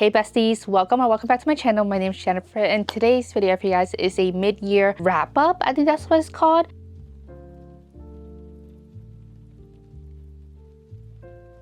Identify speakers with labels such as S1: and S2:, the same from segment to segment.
S1: Hey besties, welcome back to my channel. My name is Jennifer and today's video for you guys is a mid-year wrap-up. I think that's what it's called.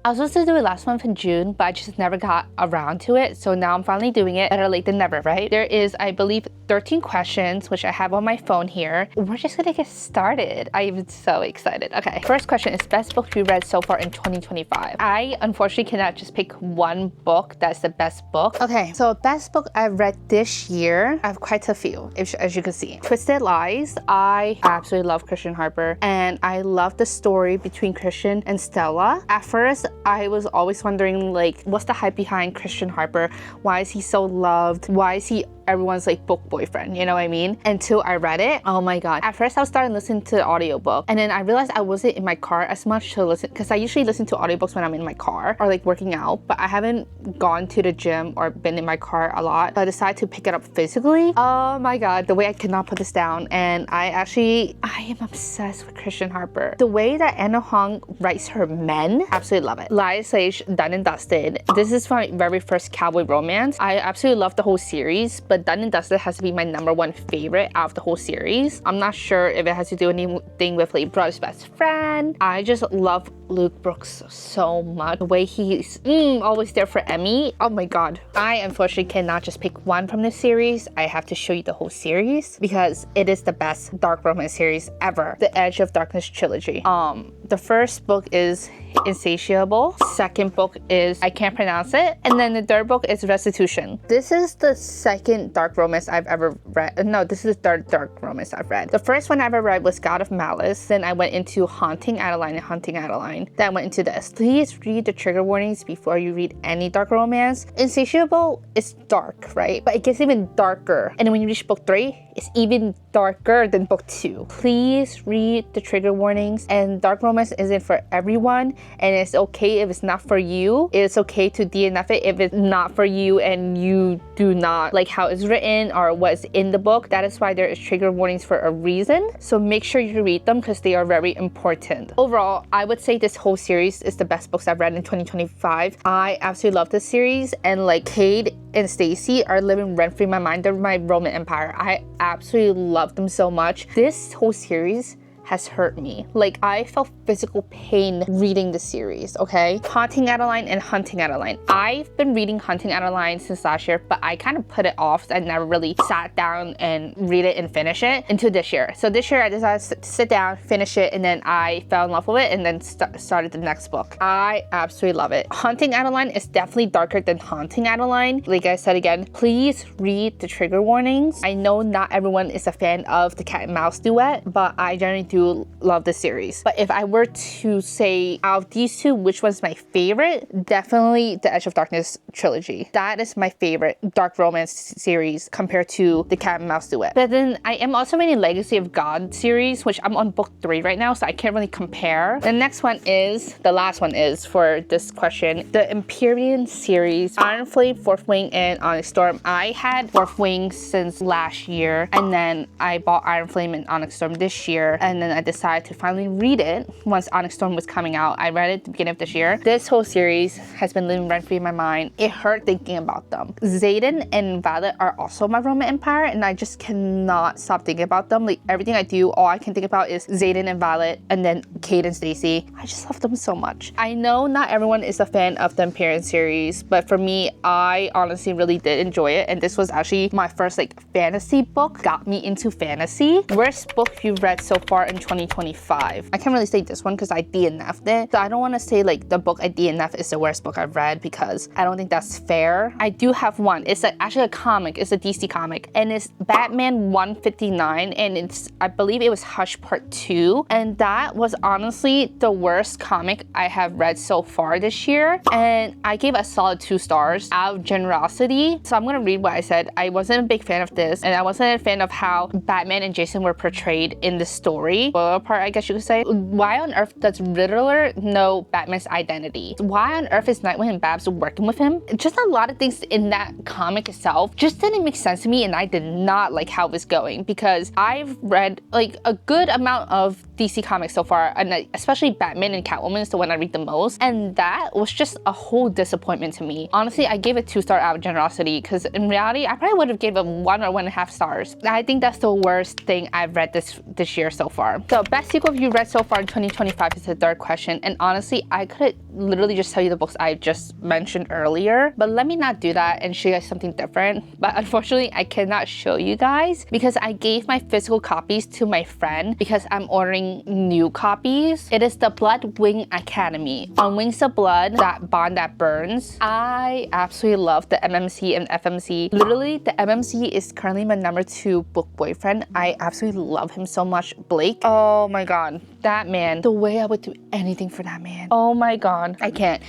S1: I was supposed to do it last month in June, but I just never got around to it. So now I'm finally doing it. Better late than never, right? There is, I believe, 13 questions, which I have on my phone here. We're just gonna get started. I'm so excited. Okay, first question is best book you read so far in 2025. I unfortunately cannot just pick one book that's the best book. Okay, so best book I've read this year, I have quite a few, as you can see. Twisted Lies. I absolutely love Christian Harper, and I love the story between Christian and Stella. At first, I was always wondering, like, what's the hype behind Christian Harper? Why is he so loved? Why is he everyone's like book boyfriend, you know what I mean? Until I read it, oh my god. At first I was starting listening to the audiobook, and then I realized I wasn't in my car as much to listen, because I usually listen to audiobooks when I'm in my car or like working out, but I haven't gone to the gym or been in my car a lot. So I decided to pick it up physically. Oh my god, the way I cannot put this down. And I am obsessed with Christian Harper. The way that Anna Hong writes her men, absolutely love it. Lies Age, Done and Dusted. This is my very first cowboy romance. I absolutely love the whole series, but Done and Dusted has to be my #1 favorite out of the whole series. I'm not sure if it has to do anything with like brother's best friend. I just love Luke Brooks so much. The way he's always there for Emmy. Oh my god. I unfortunately cannot just pick one from this series. I have to show you the whole series because it is the best dark romance series ever. The Edge of Darkness trilogy. The first book is Insatiable. Second book is I Can't Pronounce It. And then the third book is Restitution. This is the second dark romance I've ever read. No, this is the third dark romance I've read. The first one I ever read was God of Malice. Then I went into Haunting Adeline and Haunting Adeline. Then I went into this. Please read the trigger warnings before you read any dark romance. Insatiable is dark, right? But it gets even darker. And then when you reach book 3, it's even darker than book 2. Please read the trigger warnings. And dark romance isn't for everyone, and it's okay if it's not for you. It's okay to DNF it if it's not for you and you do not like how it's written or what's in the book. That is why there is trigger warnings for a reason. So make sure you read them because they are very important. Overall, I would say this whole series is the best books I've read in 2025. I absolutely love this series, and like Cade and Stacy are living rent-free in my mind. They're my Roman Empire. I absolutely love them so much. This whole series has hurt me. Like, I felt physical pain reading the series, okay? Haunting Adeline and Hunting Adeline. I've been reading Hunting Adeline since last year, but I kind of put it off. I never really sat down and read it and finish it until this year. So this year I decided to sit down, finish it, and then I fell in love with it and then started the next book. I absolutely love it. Hunting Adeline is definitely darker than Haunting Adeline. Like I said again, please read the trigger warnings. I know not everyone is a fan of the cat and mouse duet, but I generally do love the series. But if I were to say out of these two, which one's my favorite, definitely the Edge of Darkness trilogy. That is my favorite dark romance series compared to the cat and mouse duet. But then I am also reading Legacy of God series, which I'm on book 3 right now, so I can't really compare. The next one is, the last one is for this question, the Empyrean series, Iron Flame, Fourth Wing, and Onyx Storm. I had Fourth Wing since last year, and then I bought Iron Flame and Onyx Storm this year, and then I decided to finally read it once Onyx Storm was coming out. I read it at the beginning of this year. This whole series has been living rent-free in my mind. It hurt thinking about them. Xaden and Violet are also my Roman Empire, and I just cannot stop thinking about them. Like, everything I do, all I can think about is Xaden and Violet, and then Cade and Stacy. I just love them so much. I know not everyone is a fan of the Empyrean series, but for me, I honestly really did enjoy it, and this was actually my first like fantasy book. Got me into fantasy. Worst book you've read so far in 2025. I can't really say this one because I DNF'd it. So I don't want to say like the book I DNF'd is the worst book I've read because I don't think that's fair. I do have one. It's actually a comic. It's a DC comic, and it's Batman 159, and it's, I believe it was Hush Part 2, and that was honestly the worst comic I have read so far this year, and I gave a solid 2 stars out of generosity. So I'm gonna read what I said. I wasn't a big fan of this, and I wasn't a fan of how Batman and Jason were portrayed in the story. Spoiler part, I guess you could say. Why on earth does Riddler know Batman's identity? Why on earth is Nightwing and Babs working with him? Just a lot of things in that comic itself just didn't make sense to me, and I did not like how it was going because I've read like a good amount of DC comics so far, and especially Batman and Catwoman is the one I read the most, and that was just a whole disappointment to me. Honestly, I gave it 2-star out of generosity because in reality, I probably would have gave it 1 or 1.5 stars. I think that's the worst thing I've read this year so far. So best sequel you read so far in 2025 is the third question, and honestly, I could literally just tell you the books I just mentioned earlier, but let me not do that and show you guys something different. But unfortunately, I cannot show you guys because I gave my physical copies to my friend because I'm ordering new copies. It is the Blood Wing Academy. On Wings of Blood, That Bond That Burns. I absolutely love the MMC and FMC. Literally, the MMC is currently my number 2 book boyfriend. I absolutely love him so much. Blake. Oh my god. That man. The way I would do anything for that man. Oh my god. I can't.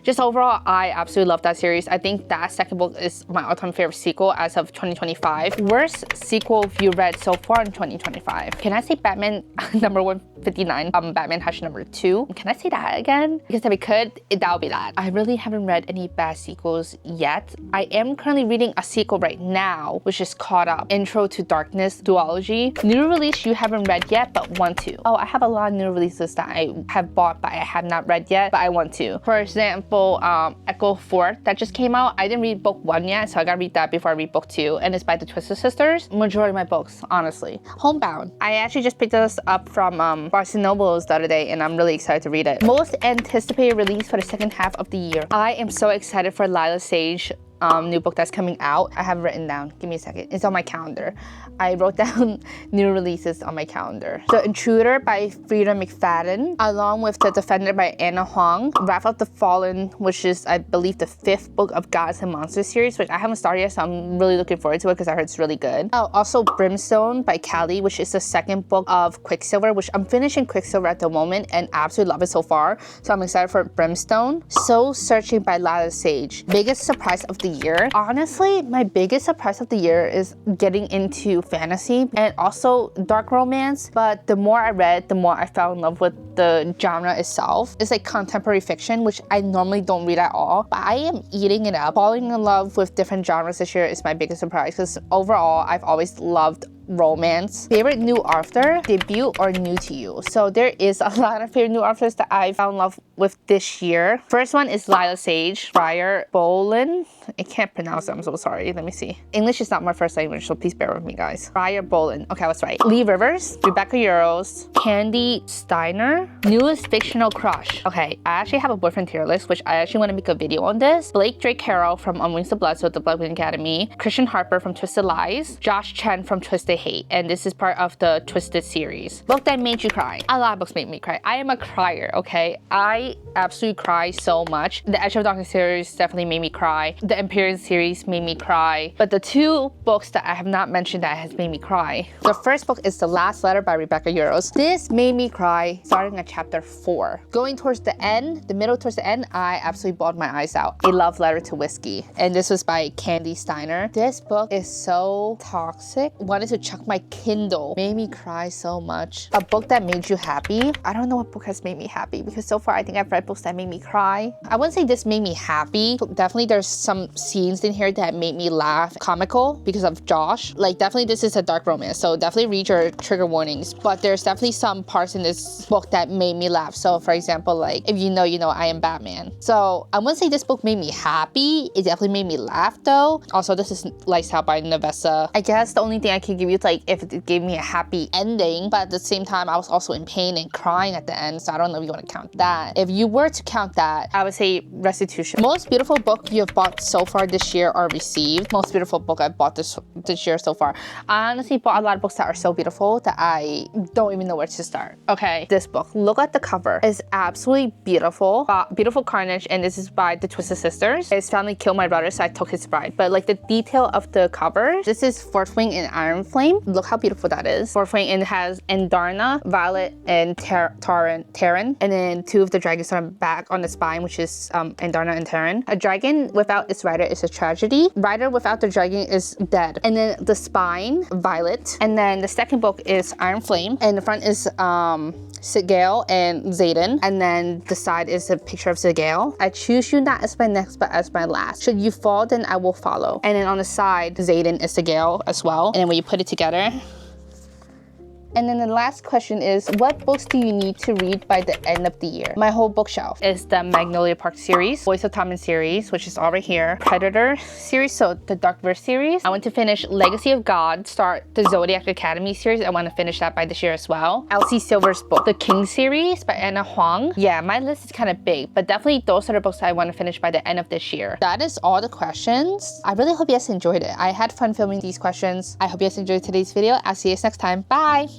S1: Just overall, I absolutely love that series. I think that second book is my all-time favorite sequel as of 2025. Worst sequel you read so far in 2025. Can I say Batman number 159? Batman Hush number 2. Can I say that again? Because if I could, that would be that. I really haven't read any bad sequels yet. I am currently reading a sequel right now, which is Caught Up. Intro to Darkness duology. New release you haven't read yet, but want to. Oh, I have a lot of new releases that I have bought, but I have not read yet, but I want to. For example, Echo Fort that just came out. I didn't read book 1 yet, so I gotta read that before I read book 2, and it's by the Twisted Sisters. Majority of my books, honestly. Homebound. I actually just picked this up from Barnes & Nobles the other day, and I'm really excited to read it. Most anticipated release for the second half of the year. I am so excited for Lila Sage new book that's coming out. I have written down. Give me a second. It's on my calendar. I wrote down new releases on my calendar. The Intruder by Frida McFadden, along with The Defender by Anna Huang. Wrath of the Fallen, which is, I believe, the 5th book of Gods and Monsters series, which I haven't started yet, so I'm really looking forward to it because I heard it's really good. Oh, also Brimstone by Callie, which is the 2nd book of Quicksilver, which I'm finishing Quicksilver at the moment and absolutely love it so far. So I'm excited for Brimstone. Soul Searching by Lila Sage. Biggest surprise of the year. Honestly, my biggest surprise of the year is getting into fantasy and also dark romance, but the more I read, the more I fell in love with the genre itself. It's like contemporary fiction, which I normally don't read at all, but I am eating it up. Falling in love with different genres this year is my biggest surprise because overall, I've always loved romance. Favorite new author, debut or new to you? So there is a lot of favorite new authors that I fell in love with this year. First one is Lila Sage, Friar Bolin. I can't pronounce it, I'm so sorry. Let me see. English is not my first language, so please bear with me, guys. Friar Bolin. Okay, I was right. Lee Rivers, Rebecca Yarros, Candy Steiner, newest fictional crush. Okay, I actually have a boyfriend tier list, which I actually want to make a video on this. Blake Drake Carroll from On Wings of Blood, so the Blood Wing Academy. Christian Harper from Twisted Lies. Josh Chen from Twisted Hate, and this is part of the Twisted series. Book that made you cry. A lot of books made me cry. I am a crier, okay? I absolutely cry so much. The Edge of Darkness series definitely made me cry. The Imperium series made me cry. But the 2 books that I have not mentioned that has made me cry. The first book is The Last Letter by Rebecca Yarros. This made me cry starting at chapter 4. Going towards the end, the middle towards the end, I absolutely bawled my eyes out. A Love Letter to Whiskey. And this was by Candy Steiner. This book is so toxic. Wanted to chuck my Kindle. Made me cry so much. A book that made you happy. I don't know what book has made me happy because so far I think I've read books that made me cry. I wouldn't say this made me happy. Definitely there's some scenes in here that made me laugh. Comical because of Josh. Like definitely this is a dark romance, so definitely read your trigger warnings. But there's definitely some parts in this book that made me laugh. So for example, like if you know, you know, I am Batman. So I wouldn't say this book made me happy. It definitely made me laugh though. Also, this is Lights Out by Nevessa. I guess the only thing I can give you is like if it gave me a happy ending, but at the same time I was also in pain and crying at the end, so I don't know if you want to count that. If you were to count that, I would say Restitution. Most beautiful book you have bought so far this year or received. Most beautiful book I've bought this year so far. I honestly bought a lot of books that are so beautiful that I don't even know where to start. Okay, this book, look at the cover. It's absolutely beautiful. Beautiful Carnage, and this is by the Twisted Sisters. His family killed my brother, so I took his bride. But like the detail of the cover, this is Fourth Wing and Iron Flame. Look how beautiful that is. Fourth Wing, and it has Endarna, Violet, and Terran. And then 2 of the dragons are back on the spine, which is Endarna and Terran. A dragon without its rider is a tragedy. Rider without the dragon is dead. And then the spine, Violet. And then the second book is Iron Flame. And the front is Sigale and Zayden, and then the side is a picture of Sigale. I choose you not as my next but as my last. Should you fall, then I will follow. And then on the side, Zayden is Sigale as well. And then when you put it together, And then the last question is, what books do you need to read by the end of the year? My whole bookshelf is the Magnolia Park series, Voice of Tommen series, which is all right here, Predator series, so the Darkverse series. I want to finish Legacy of God, start the Zodiac Academy series. I want to finish that by this year as well. Elsie Silver's book, The King series by Anna Huang. Yeah, my list is kind of big, but definitely those are the books that I want to finish by the end of this year. That is all the questions. I really hope you guys enjoyed it. I had fun filming these questions. I hope you guys enjoyed today's video. I'll see you guys next time. Bye!